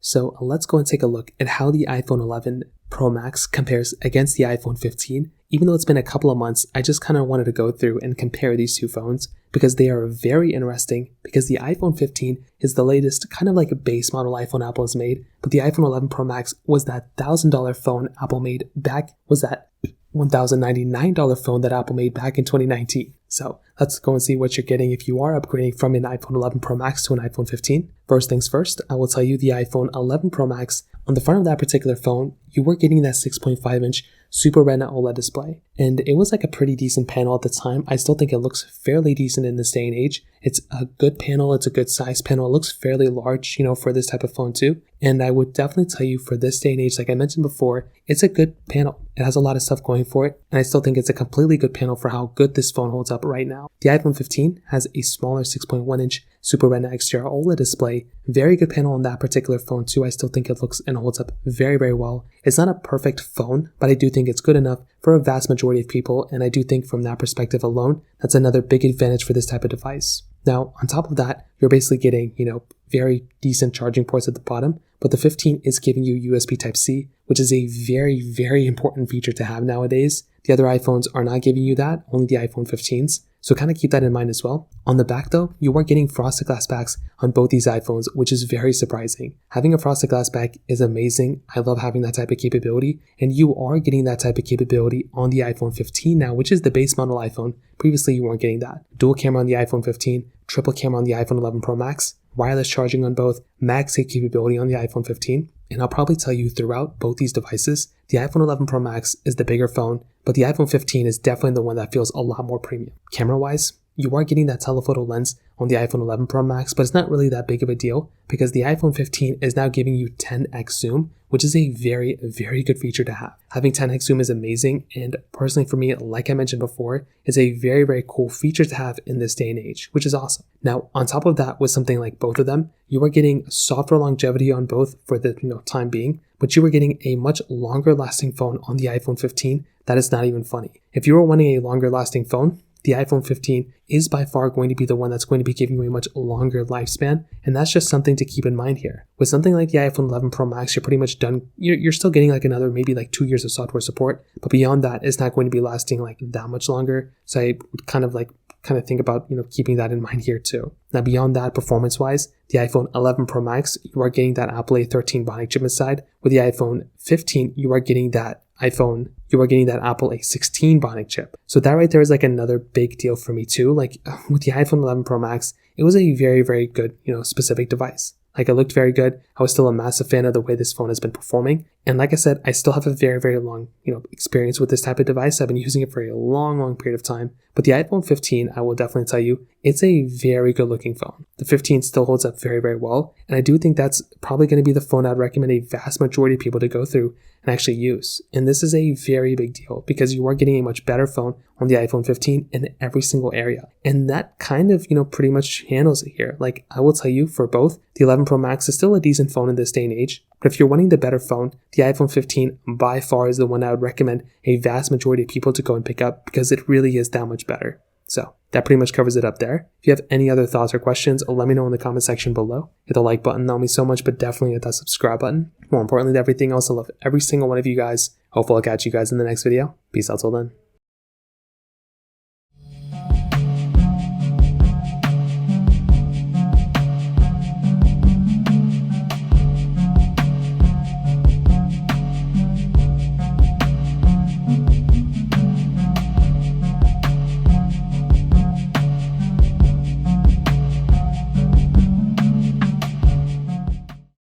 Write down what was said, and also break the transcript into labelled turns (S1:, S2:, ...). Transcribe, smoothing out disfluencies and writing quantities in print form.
S1: So let's go and take a look at how the iPhone 11 Pro Max compares against the iPhone 15. Even though it's been a couple of months, I just kind of wanted to go through and compare these two phones because they are very interesting, because the iPhone 15 is the latest kind of like a base model iPhone Apple has made, but the iPhone 11 Pro Max was that $1,000 phone Apple made back, was that $1,099 phone that Apple made back in 2019. So let's go and see what you're getting if you are upgrading from an iPhone 11 Pro Max to an iPhone 15. First things first, I will tell you the iPhone 11 Pro Max, on the front of that particular phone, you were getting that 6.5-inch Super Retina OLED display. And it was like a pretty decent panel at the time. I still think it looks fairly decent in this day and age. It's a good panel. It's a good size panel. It looks fairly large, for this type of phone too. And I would definitely tell you for this day and age, like I mentioned before, it's a good panel. It has a lot of stuff going for it. And I still think it's a completely good panel for how good this phone holds up right now. The iPhone 15 has a smaller 6.1-inch Super Retina XDR OLED display. Very good panel on that particular phone too. I still think it looks and holds up very, very well. It's not a perfect phone, but I do think it's good enough for a vast majority of people. And I do think from that perspective alone, that's another big advantage for this type of device. Now, on top of that, you're basically getting, very decent charging ports at the bottom, but the 15 is giving you USB Type-C, which is a very, very important feature to have nowadays. The other iPhones are not giving you that, only the iPhone 15s. So kind of keep that in mind as well. On the back though, you are getting frosted glass backs on both these iPhones, which is very surprising. Having a frosted glass back is amazing. I love having that type of capability, and you are getting that type of capability on the iPhone 15 now, which is the base model iPhone. Previously, you weren't getting that. Dual camera on the iPhone 15, triple camera on the iPhone 11 Pro Max, wireless charging on both, MagSafe capability on the iPhone 15. And I'll probably tell you throughout both these devices, the iPhone 11 Pro Max is the bigger phone, but the iPhone 15 is definitely the one that feels a lot more premium. Camera-wise, you are getting that telephoto lens on the iPhone 11 Pro Max, but it's not really that big of a deal because the iPhone 15 is now giving you 10x zoom, which is a very, very good feature to have. Having 10x zoom is amazing, and personally for me, like I mentioned before, is a very, very cool feature to have in this day and age, which is awesome. Now, on top of that, with something like both of them, you are getting softer longevity on both for the time being, but you are getting a much longer lasting phone on the iPhone 15. That is not even funny. If you are wanting a longer lasting phone, the iPhone 15 is by far going to be the one that's going to be giving you a much longer lifespan, and that's just something to keep in mind here. With something like the iPhone 11 Pro Max, you're pretty much done. You're still getting like another maybe like 2 years of software support, but beyond that, it's not going to be lasting like that much longer. So I would kind of think about keeping that in mind here too. Now beyond that, performance-wise, the iPhone 11 Pro Max, you are getting that Apple A13 Bionic chip inside. With the iPhone 15, you are getting that Apple A16 Bionic chip. So that right there is like another big deal for me too. Like with the iPhone 11 Pro Max, it was a very, very good, specific device. Like it looked very good. I was still a massive fan of the way this phone has been performing. And like I said, I still have a very, very long, experience with this type of device. I've been using it for a long, long period of time. But the iPhone 15, I will definitely tell you, it's a very good looking phone. The 15 still holds up very, very well. And I do think that's probably going to be the phone I'd recommend a vast majority of people to go through and actually use. And this is a very big deal because you are getting a much better phone on the iPhone 15 in every single area. And that kind of, pretty much handles it here. Like I will tell you for both, the 11 Pro Max is still a decent phone in this day and age. But if you're wanting the better phone, the iPhone 15 by far is the one I would recommend a vast majority of people to go and pick up because it really is that much better. So that pretty much covers it up there. If you have any other thoughts or questions, let me know in the comment section below. Hit the like button, that would mean so much, but definitely hit that subscribe button. More importantly than everything else, I love every single one of you guys. Hopefully I'll catch you guys in the next video. Peace out till then.